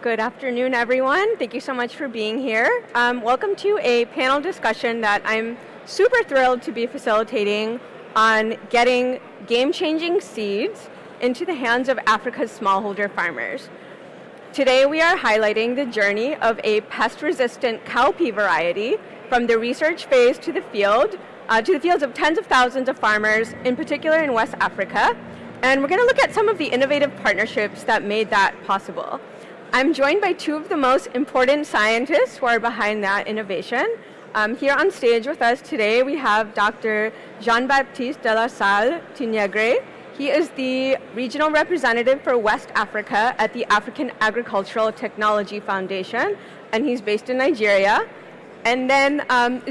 Good afternoon, everyone. Thank you so much for being here. Welcome to a panel discussion that I'm super thrilled to be facilitating on getting game-changing seeds into the hands of Africa's smallholder farmers. Today we are highlighting the journey of a pest-resistant cowpea variety from the research phase to the fields of tens of thousands of farmers, in particular in West Africa. And we're going to look at some of the innovative partnerships that made that possible. I'm joined by two of the most important scientists who are behind that innovation. Here on stage with us today, we have Dr. Jean-Baptiste de la Salle Tinegre. He is the regional representative for West Africa at the African Agricultural Technology Foundation, and he's based in Nigeria. And then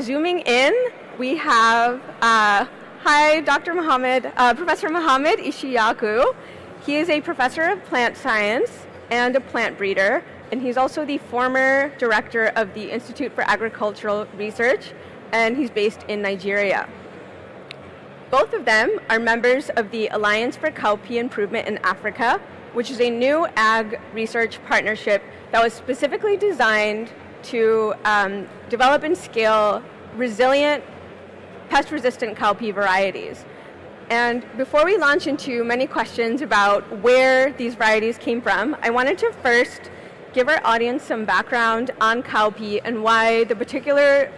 zooming in, we have, hi, Dr. Professor Mohammed Ishiyaku. He is a professor of plant science and a plant breeder, and he's also the former director of the Institute for Agricultural Research, and he's based in Nigeria. Both of them are members of the Alliance for Cowpea Improvement in Africa, which is a new ag research partnership that was specifically designed to develop and scale resilient, pest-resistant cowpea varieties. And before we launch into many questions about where these varieties came from, I wanted to first give our audience some background on cowpea and why the particular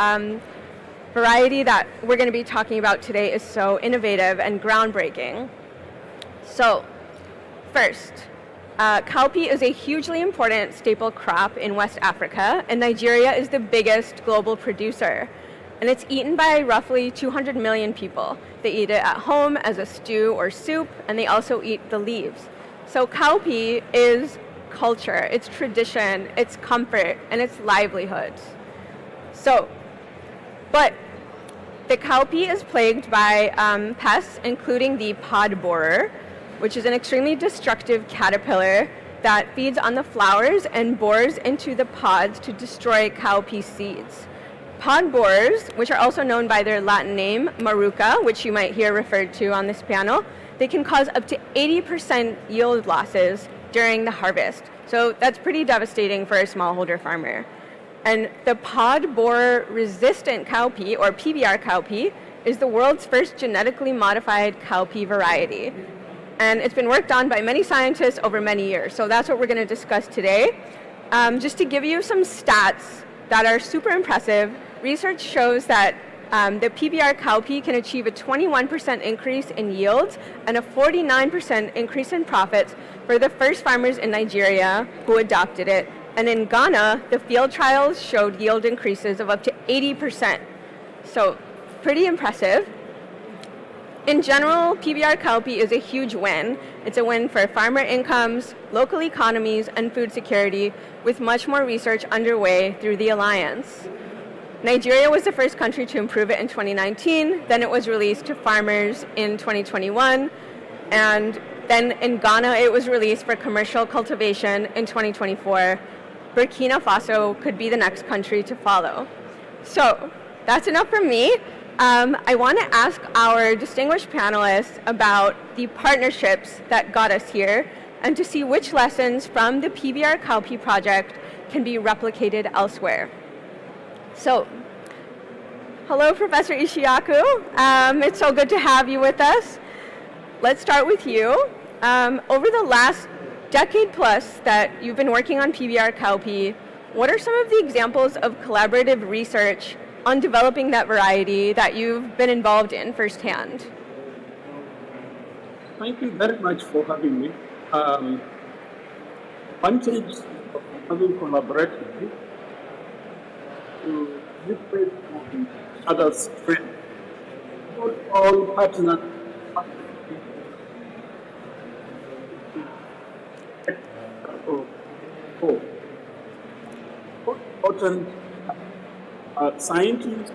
variety that we're going to be talking about today is so innovative and groundbreaking. So, first, cowpea is a hugely important staple crop in West Africa, and Nigeria is the biggest global producer. And it's eaten by roughly 200 million people. They eat it at home as a stew or soup, and they also eat the leaves. So cowpea is culture, it's tradition, it's comfort, and it's livelihoods. But the cowpea is plagued by pests, including the pod borer, which is an extremely destructive caterpillar that feeds on the flowers and bores into the pods to destroy cowpea seeds. Pod borers, which are also known by their Latin name, maruca, which you might hear referred to on this panel, they can cause up to 80% yield losses during the harvest. So that's pretty devastating for a smallholder farmer. And the pod borer resistant cowpea, or PBR cowpea, is the world's first genetically modified cowpea variety. And it's been worked on by many scientists over many years. So that's what we're going to discuss today. Just to give you some stats that are super impressive, research shows that the PBR cowpea can achieve a 21% increase in yields and a 49% increase in profits for the first farmers in Nigeria who adopted it. And in Ghana, the field trials showed yield increases of up to 80%. So pretty impressive. In general, PBR cowpea is a huge win. It's a win for farmer incomes, local economies, and food security, with much more research underway through the Alliance. Nigeria was the first country to improve it in 2019, then it was released to farmers in 2021, and then in Ghana it was released for commercial cultivation in 2024. Burkina Faso could be the next country to follow. So that's enough from me. I want to ask our distinguished panelists about the partnerships that got us here and to see which lessons from the PBR cowpea project can be replicated elsewhere. So, hello, Professor Ishiyaku. It's so good to have you with us. Let's start with you. Over the last decade plus that you've been working on PBR cowpea, what are some of the examples of collaborative research on developing that variety that you've been involved in firsthand? Thank you very much for having me. Advantage of having collaborated to leverage on each other's strength. Not all partners important scientists,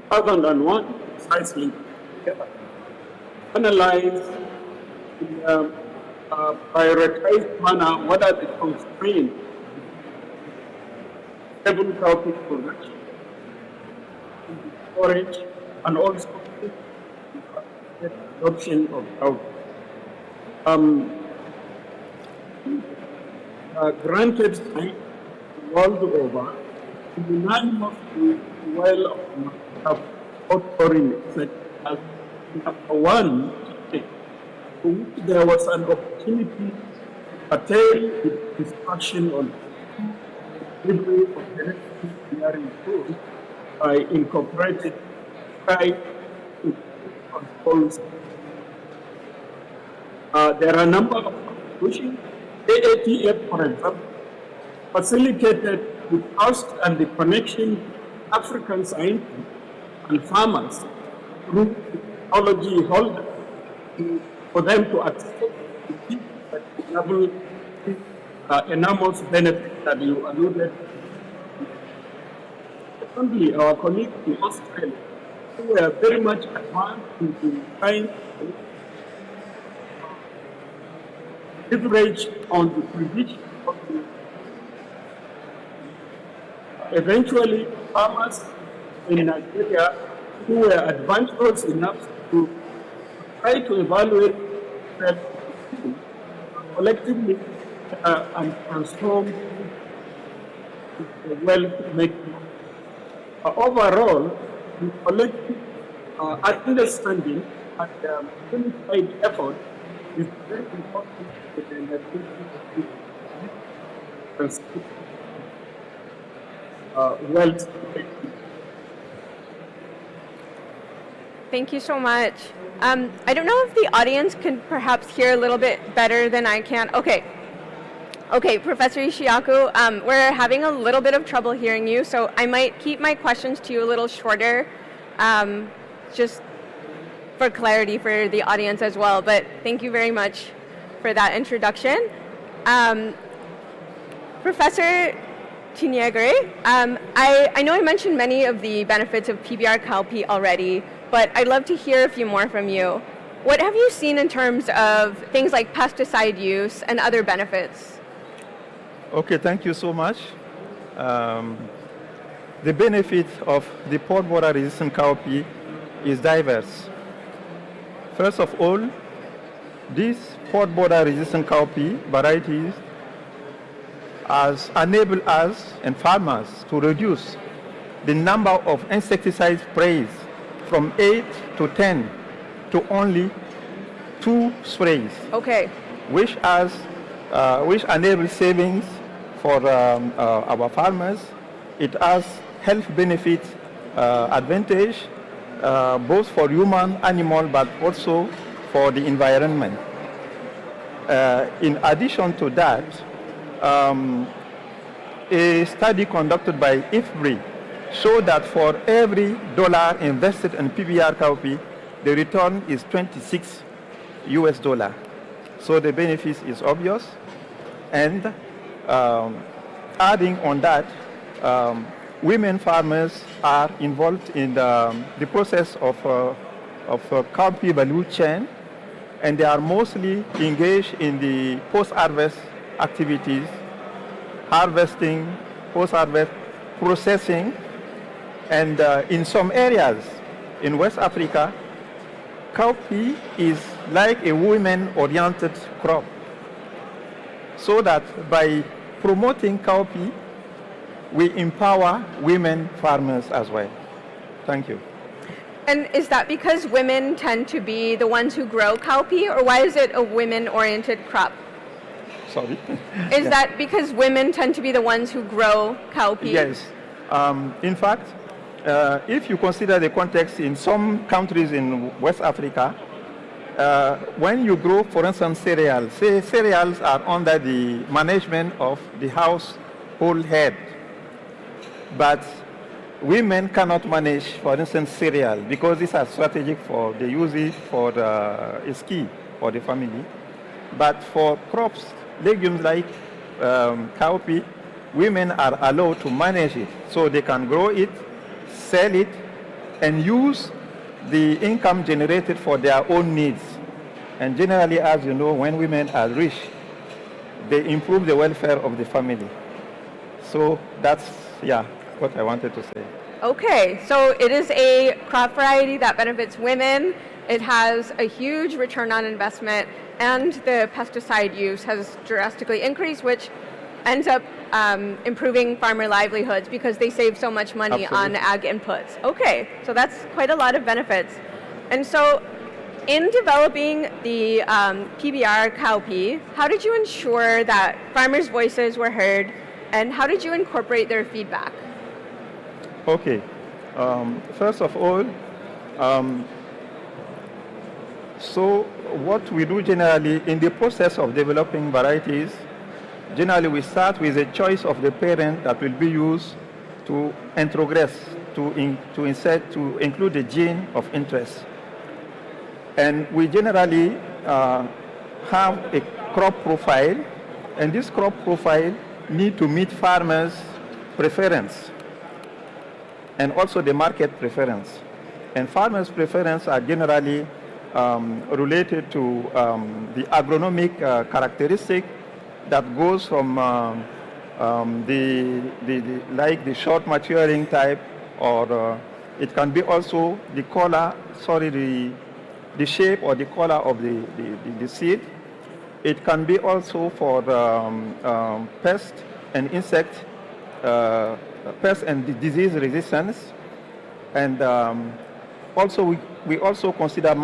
2001, precisely, analyze in a prioritized manner what are the constraints stable cowpea production, storage, and also the adoption of cowpea. granted science world over, unanimously well have authoring such as number one, for which there was an opportunity to attain the instruction on delivery of genetic engineering tools by incorporating right controls. There are a number of contributions. AATF, for example, facilitated the trust and the connection of African scientists and farmers through technology holders for them to access the level enormous benefit that you alluded to. Secondly, our colleagues in Australia, who were very much advanced in trying to leverage on the provision of the eventually farmers in Nigeria who were adventurous enough to try to evaluate that collectively and transform the wealth making. Overall, the collective understanding and unified effort is very important to the wealth making. Thank you so much. I don't know if the audience can perhaps hear a little bit better than I can. Okay, Professor Ishiyaku, we're having a little bit of trouble hearing you, so I might keep my questions to you a little shorter, just for clarity for the audience as well. But thank you very much for that introduction. Professor Chinyere, I know I mentioned many of the benefits of PBR cowpea already, but I'd love to hear a few more from you. What have you seen in terms of things like pesticide use and other benefits? Okay, thank you so much. The benefit of the pod borer resistant cowpea is diverse. First of all, these pod borer resistant cowpea varieties has enabled us and farmers to reduce the number of insecticide sprays from 8 to 10 to only 2 sprays. Okay. Which enables savings for our farmers. It has health benefit advantage both for human, animal, but also for the environment. In addition to that, a study conducted by IFBRI showed that for every dollar invested in PBR cowpea, the return is $26. So the benefit is obvious. And adding on that, women farmers are involved in the process of cowpea value chain, and they are mostly engaged in the post-harvest activities, harvesting, post-harvest processing, and in some areas in West Africa, cowpea is like a women-oriented crop. So that by promoting cowpea, we empower women farmers as well. Thank you. And is that because women tend to be the ones who grow cowpea, or why is it a women-oriented crop? Sorry? Is that because women tend to be the ones who grow cowpea? Yes. In fact, if you consider the context in some countries in West Africa, when you grow, for instance, cereals, say cereals are under the management of the household head. But women cannot manage, for instance, cereal because these are strategic for they use it for a ski for the family. But for crops, legumes like cowpea, women are allowed to manage it, so they can grow it, sell it, and use the income generated for their own needs. And generally, as you know, when women are rich, they improve the welfare of the family. So that's, what I wanted to say. Okay, so it is a crop variety that benefits women. It has a huge return on investment, and the pesticide use has drastically increased, which ends up improving farmer livelihoods because they save so much money on ag inputs. Okay, so that's quite a lot of benefits. And so in developing the PBR cowpea, how did you ensure that farmers' voices were heard, and how did you incorporate their feedback? Okay. First of all, so what we do generally in the process of developing varieties, generally we start with a choice of the parent that will be used to introgress, to include the gene of interest. And we generally have a crop profile, and this crop profile need to meet farmers' preference and also the market preference. And farmers' preference are generally related to the agronomic characteristic that goes from the short maturing type, or it can be also the color, the shape or the color of the seed. It can be also for pest and insect, pest and disease resistance, and also we also consider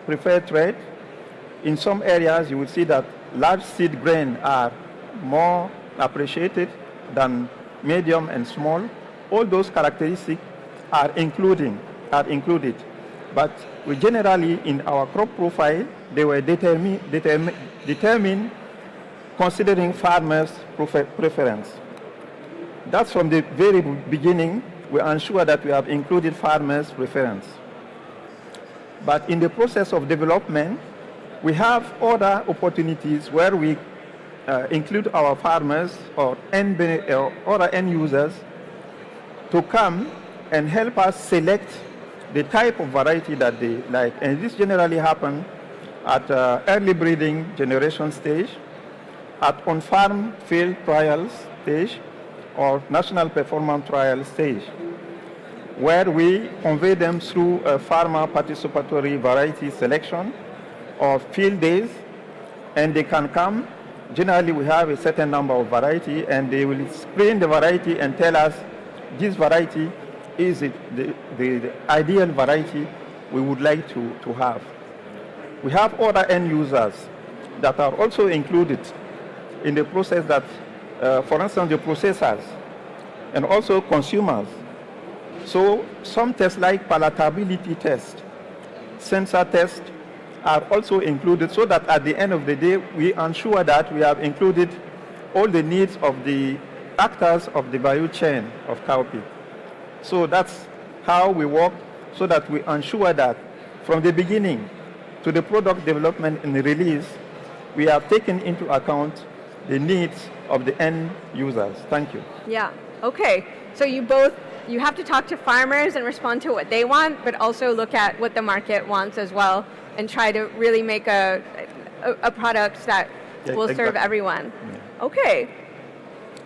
preferred trade. In some areas, you will see that large seed grain are more appreciated than medium and small. All those characteristics are included. But we generally, in our crop profile, they were determined considering farmers' preference. That's from the very beginning, we ensure that we have included farmers' preference. But in the process of development, we have other opportunities where we include our farmers or other end users to come and help us select the type of variety that they like. And this generally happens at early breeding generation stage, at on-farm field trials stage, or national performance trial stage, where we convey them through a farmer participatory variety selection or field days, and they can come. Generally, we have a certain number of variety, and they will screen the variety and tell us this variety is the ideal variety we would like to have. We have other end users that are also included in the process that, for instance, the processors and also consumers. So some tests like palatability test, sensor test are also included, so that at the end of the day, we ensure that we have included all the needs of the actors of the value chain of cowpea. So that's how we work, so that we ensure that from the beginning to the product development and the release, we have taken into account the needs of the end users. Thank you. Yeah, okay. So you have to talk to farmers and respond to what they want, but also look at what the market wants as well, and try to really make a product that will serve everyone. Yeah. Okay,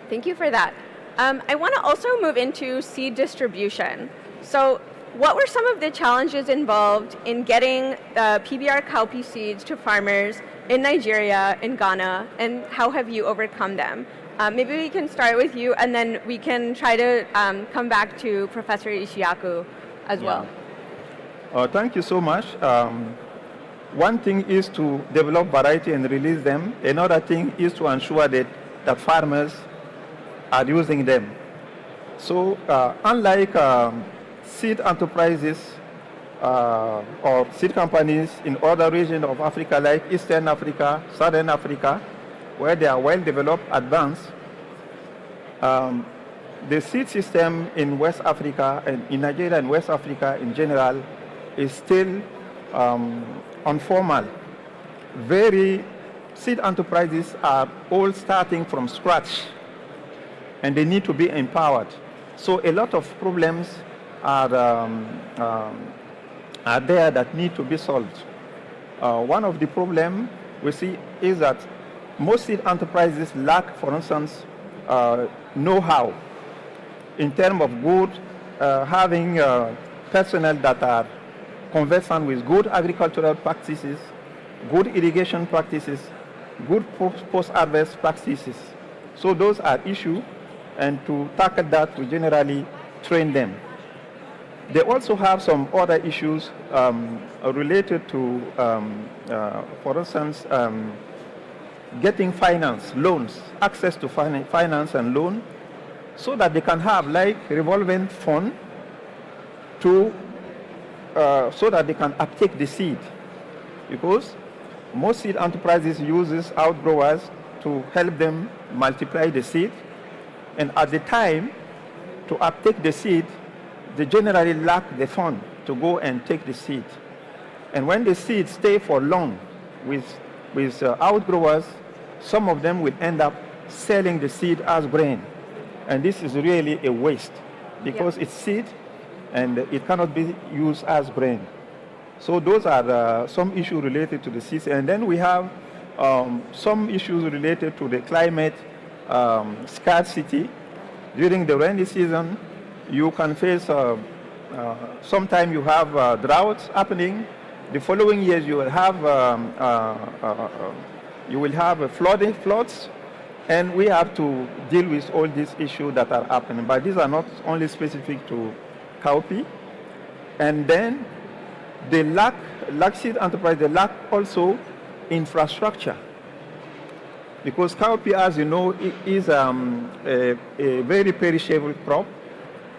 thank you for that. I want to also move into seed distribution. So what were some of the challenges involved in getting the PBR cowpea seeds to farmers in Nigeria, in Ghana, and how have you overcome them? Maybe we can start with you, and then we can try to come back to Professor Ishiyaku as well. Thank you so much. One thing is to develop variety and release them. Another thing is to ensure that farmers are using them. So unlike seed enterprises or seed companies in other regions of Africa, like Eastern Africa, Southern Africa, where they are well developed, advanced, the seed system in West Africa and in Nigeria and West Africa in general is still informal. Seed enterprises are all starting from scratch, and they need to be empowered. So a lot of problems are there that need to be solved. One of the problems we see is that most seed enterprises lack, for instance, know-how in terms of having personnel that are conversant with good agricultural practices, good irrigation practices, good post-harvest practices. So those are issues, and to tackle that, we generally train them. They also have some other issues related to, for instance, getting finance, loans, access to finance and loan, so that they can have like revolving fund to, so that they can uptake the seed. Because most seed enterprises uses outgrowers to help them multiply the seed, and at the time to uptake the seed, they generally lack the fund to go and take the seed. And when the seeds stay for long with outgrowers, some of them will end up selling the seed as grain. And this is really a waste, because it's seed and it cannot be used as grain. So those are some issues related to the seeds. And then we have some issues related to the climate scarcity. During the rainy season, you can face, sometimes you have droughts happening. The following years you will have floods, and we have to deal with all these issues that are happening. But these are not only specific to cowpea. And then they lack seed enterprise, they lack also infrastructure. Because cowpea, as you know, is a very perishable crop.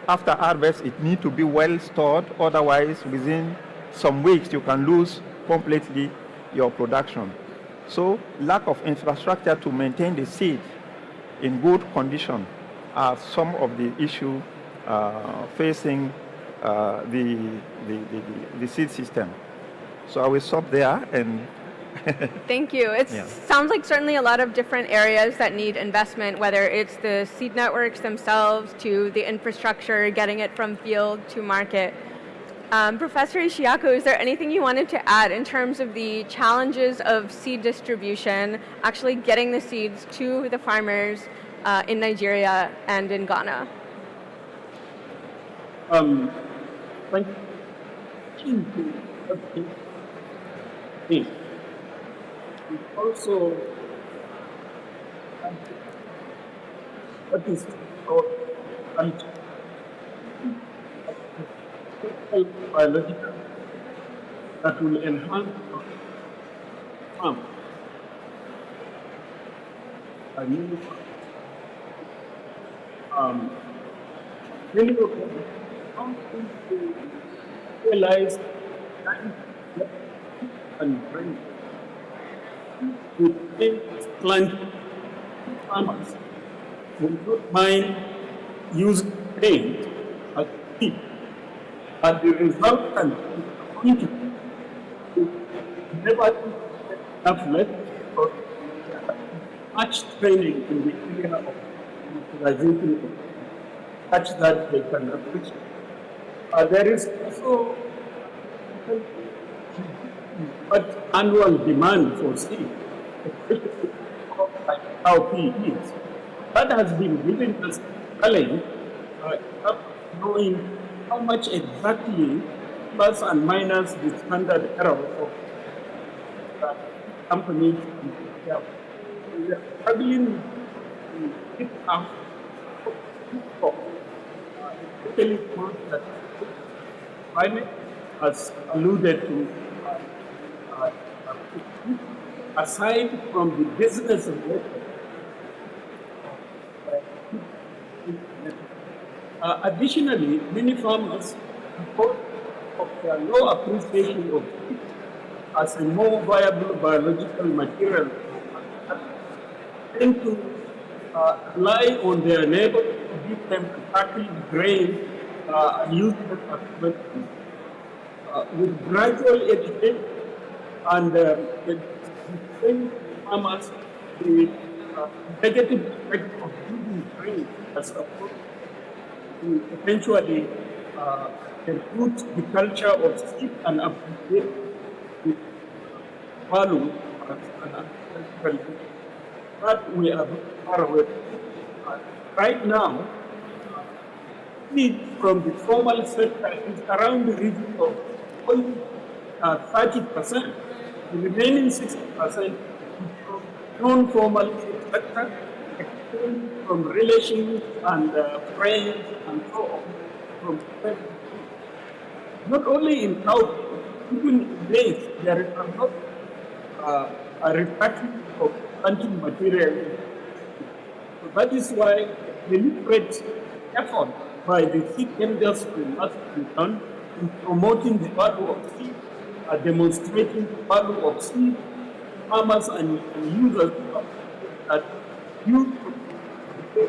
After harvest, it needs to be well stored, otherwise within some weeks you can lose completely your production. So lack of infrastructure to maintain the seed in good condition are some of the issues facing the seed system. So I will stop there and Thank you. It sounds like certainly a lot of different areas that need investment, whether it's the seed networks themselves to the infrastructure, getting it from field to market. Professor Ishiyaku, is there anything you wanted to add in terms of the challenges of seed distribution, actually getting the seeds to the farmers in Nigeria and in Ghana? Thank you. It also, what is our culture? Biological that will enhance our farm. Many of them don't seem to realize that and bring with plant farmers will not mind using paint as seed, but the resultant quantity is never enough left for much training in the area of utilization such that they can appreciate. There is also what annual demand for seed, especially like cowpea is. That has been given us challenge of knowing how much exactly plus and minus the standard error of companies. We are struggling to pick up especially ones that climate has alluded to. Aside from the business related, additionally, many farmers, because of their low appreciation of it as a more viable biological material, tend to rely on their neighbors to give them to tackle grain and use them as fertilizer. With gradual education and the farmers, the negative effect of using grain as opposed to eventually root the culture of seed and appreciate the value as an agricultural. But we are far away. Right now, seed from the formal sector is around the region of only 30%. The remaining 60% from non-formal sector, from relations and friends and so on. Not only in South, even in maize, there is a lot a reflection of planting material. So that is why deliberate effort by the seed industry must be done in promoting the value of seed, demonstrating the value of seed, farmers and users that use the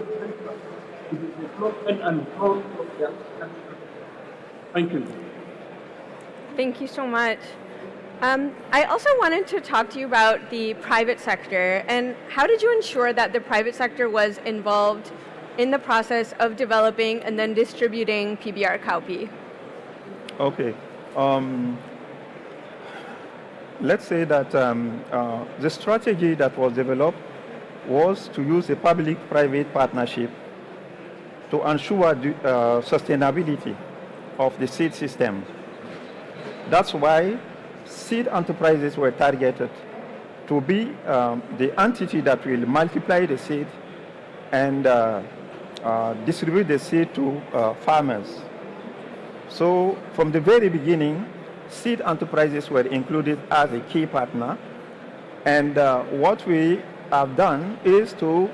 development and growth of their country. Thank you. Thank you so much. I also wanted to talk to you about the private sector, and how did you ensure that the private sector was involved in the process of developing and then distributing PBR cowpea? Okay. Let's say that the strategy that was developed was to use a public-private partnership to ensure the sustainability of the seed system. That's why seed enterprises were targeted to be the entity that will multiply the seed and distribute the seed to farmers. So from the very beginning, seed enterprises were included as a key partner. And what we have done is to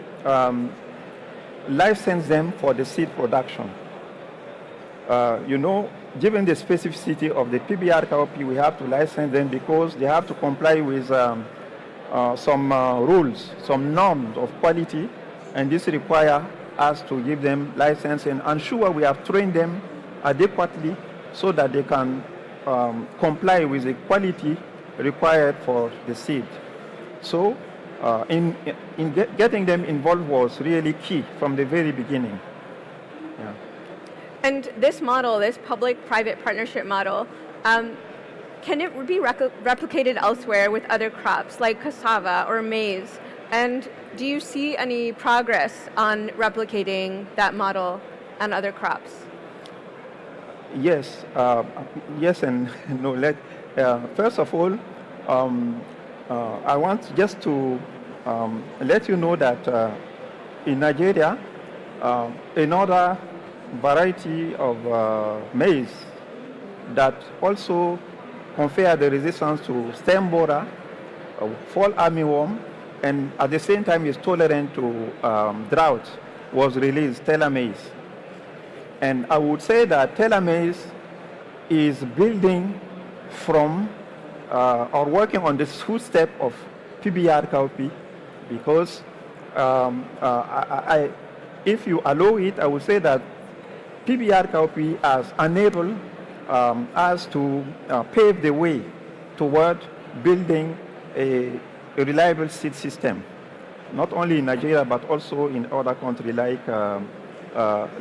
license them for the seed production. Given the specificity of the PBR cowpea, we have to license them because they have to comply with some rules, some norms of quality, and this requires us to give them license and ensure we have trained them adequately so that they can comply with the quality required for the seed. So in getting them involved was really key from the very beginning. Yeah. And this model, this public-private partnership model, can it be replicated elsewhere with other crops like cassava or maize? And do you see any progress on replicating that model on other crops? Yes, yes and no. First of all, I want just to let you know that in Nigeria, another variety of maize that also confer the resistance to stem borer, fall armyworm, and at the same time is tolerant to drought was released, Teller maize. And I would say that Teller maize is building from or working on the footstep of PBR cowpea because if you allow it, I would say that PBR cowpea has enabled us to pave the way toward building a reliable seed system, not only in Nigeria but also in other countries like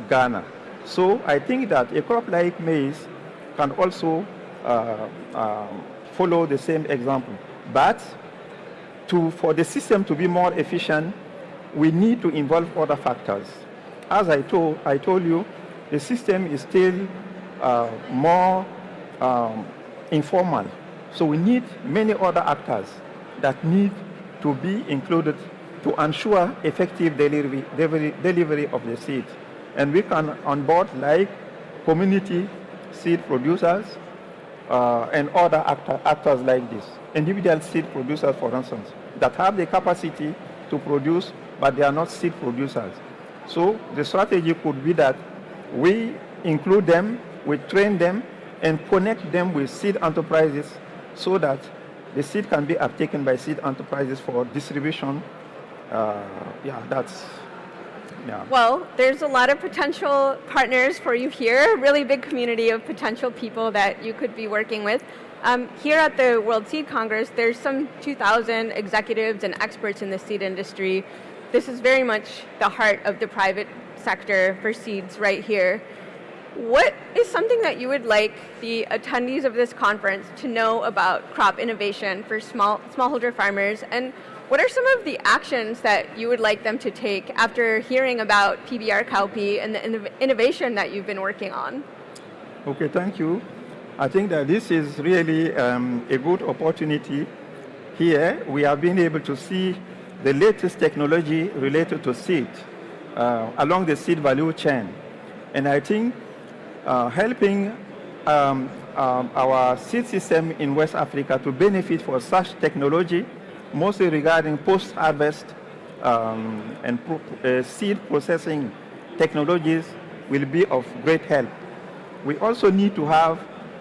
Ghana. So I think that a crop like maize can also follow the same example. But for the system to be more efficient, we need to involve other factors. As I told you, the system is still more informal. So we need many other actors that need to be included to ensure effective delivery of the seed. And we can onboard like community seed producers and other actors like this. Individual seed producers, for instance, that have the capacity to produce, but they are not seed producers. So the strategy could be that we include them, we train them, and connect them with seed enterprises so that the seed can be uptaken by seed enterprises for distribution. Well, there's a lot of potential partners for you here, really big community of potential people that you could be working with. Here at the World Seed Congress, there's some 2,000 executives and experts in the seed industry. This is very much the heart of the private sector for seeds right here. What is something that you would like the attendees of this conference to know about crop innovation for smallholder farmers, and what are some of the actions that you would like them to take after hearing about PBR cowpea and the innovation that you've been working on? Okay, thank you. I think that this is really a good opportunity. Here, we have been able to see the latest technology related to seed along the seed value chain. And I think helping our seed system in West Africa to benefit from such technology, mostly regarding post-harvest and seed processing technologies, will be of great help. We also need to have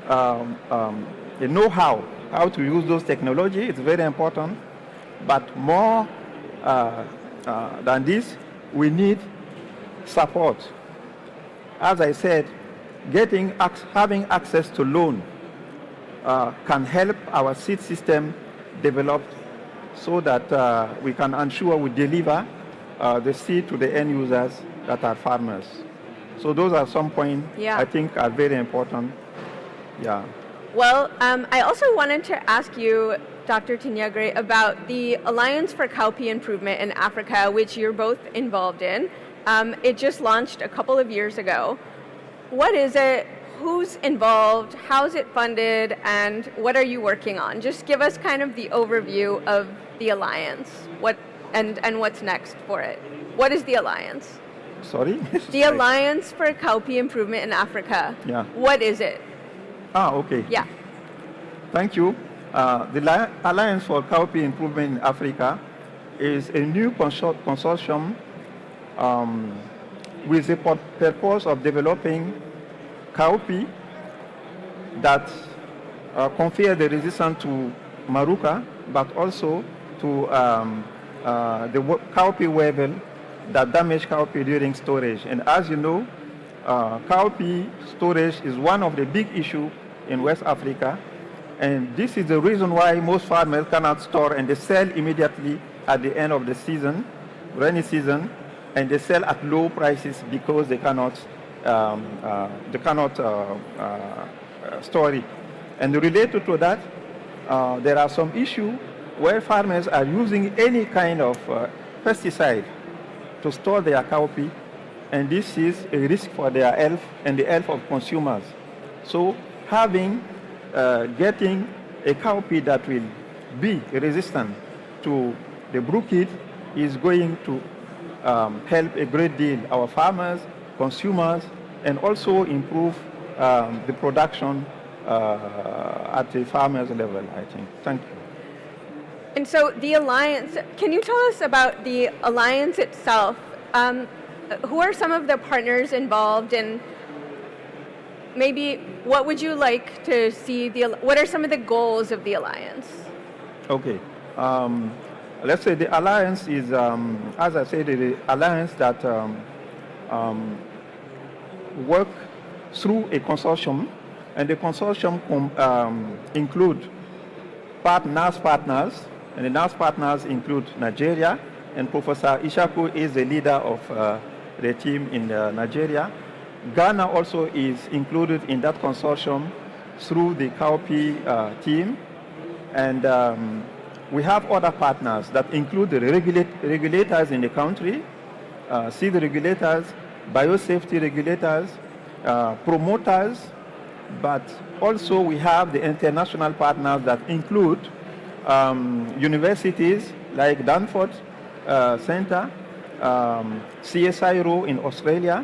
a know-how how to use those technologies. It's very important. But more than this, we need support. As I said, having access to loan can help our seed system develop so that we can ensure we deliver the seed to the end users that are farmers. So those are some points I think are very important. Yeah. Well, I also wanted to ask you, Dr. Tinyagre, about the Alliance for Cowpea Improvement in Africa, which you're both involved in. It just launched a couple of years ago. What is it? Who's involved? How's it funded? And what are you working on? Just give us kind of the overview of the Alliance. And what's next for it? What is the Alliance? Sorry? The Alliance for Cowpea Improvement in Africa. Yeah. What is it? Okay. Yeah. Thank you. The Alliance for Cowpea Improvement in Africa is a new consortium with the purpose of developing cowpea that confer the resistance to maruca, but also to the cowpea weevil that damage cowpea during storage. And as you know, cowpea storage is one of the big issues in West Africa. And this is the reason why most farmers cannot store, and they sell immediately at the end of the season, rainy season, and they sell at low prices because they cannot store it. And related to that, there are some issues where farmers are using any kind of pesticide to store their cowpea, and this is a risk for their health and the health of consumers. So getting a cowpea that will be resistant to the bruchid is going to help a great deal our farmers, consumers, and also improve the production at the farmers level, I think. Thank you. And so the Alliance, can you tell us about the Alliance itself? Who are some of the partners involved, and maybe what would you like to see, what are some of the goals of the Alliance? Okay. Let's say the Alliance is, as I said, the Alliance that work through a consortium, and the consortium include NAS partners, and the NAS partners include Nigeria, and Professor Ishaku is the leader of the team in Nigeria. Ghana also is included in that consortium through the cowpea team, and we have other partners that include the regulators in the country, seed regulators, biosafety regulators, promoters, but also we have the international partners that include universities like Danforth Center, CSIRO in Australia,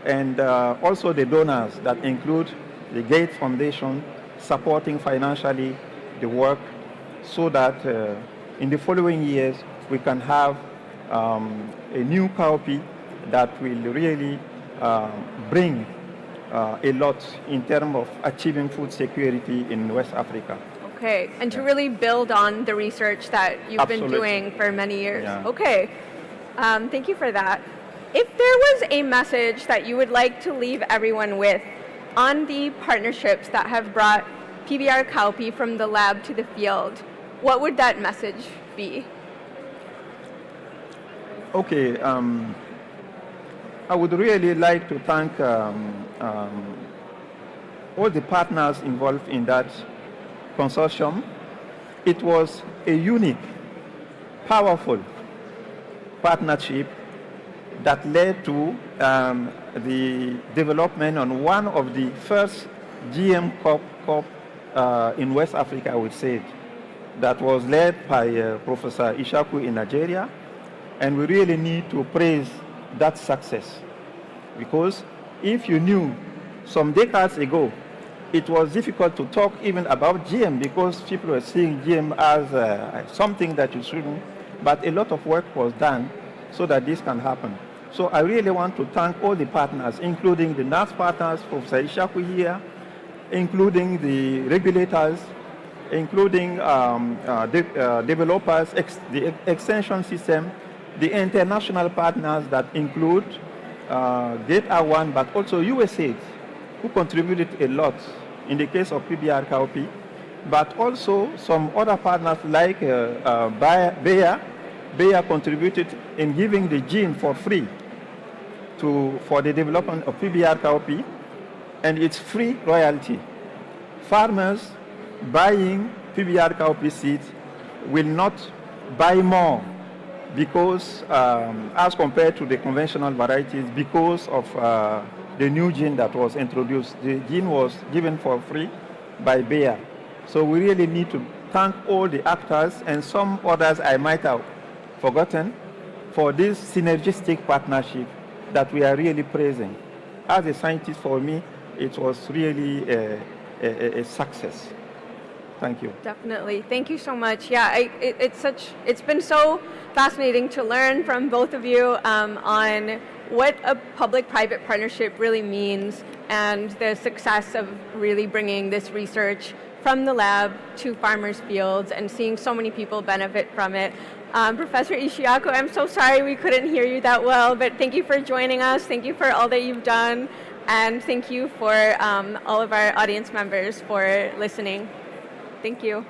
and also the donors that include the Gates Foundation supporting financially the work, so that in the following years we can have a new cowpea that will really bring a lot in terms of achieving food security in West Africa. Okay, and to really build on the research that you've been doing for many years. Yeah. Okay, thank you for that. If there was a message that you would like to leave everyone with on the partnerships that have brought PBR cowpea from the lab to the field, what would that message be? Okay, I would really like to thank all the partners involved in that consortium. It was a unique, powerful partnership that led to the development on one of the first GM crop COP in West Africa, I would say, that was led by Professor Ishaku in Nigeria. And we really need to praise that success. Because if you knew some decades ago, it was difficult to talk even about GM because people were seeing GM as something that you shouldn't. But a lot of work was done so that this can happen. So I really want to thank all the partners, including the NAS partners, Professor Ishaku here, including the regulators, including developers, the extension system, the international partners that include Gate R1, but also USAID, who contributed a lot in the case of PBR cowpea, but also some other partners like Bayer. Bayer contributed in giving the gene for free for the development of PBR cowpea, and it's free royalty. Farmers buying PBR cowpea seeds will not buy more because, as compared to the conventional varieties, because of the new gene that was introduced. The gene was given for free by Bayer. So we really need to thank all the actors and some others I might have forgotten for this synergistic partnership that we are really praising. As a scientist, for me, it was really a success. Thank you. Definitely. Thank you so much. Yeah, it's been so fascinating to learn from both of you on what a public-private partnership really means and the success of really bringing this research from the lab to farmers' fields and seeing so many people benefit from it. Professor Ishiaku, I'm so sorry we couldn't hear you that well, but thank you for joining us. Thank you for all that you've done. And thank you for all of our audience members for listening. Thank you.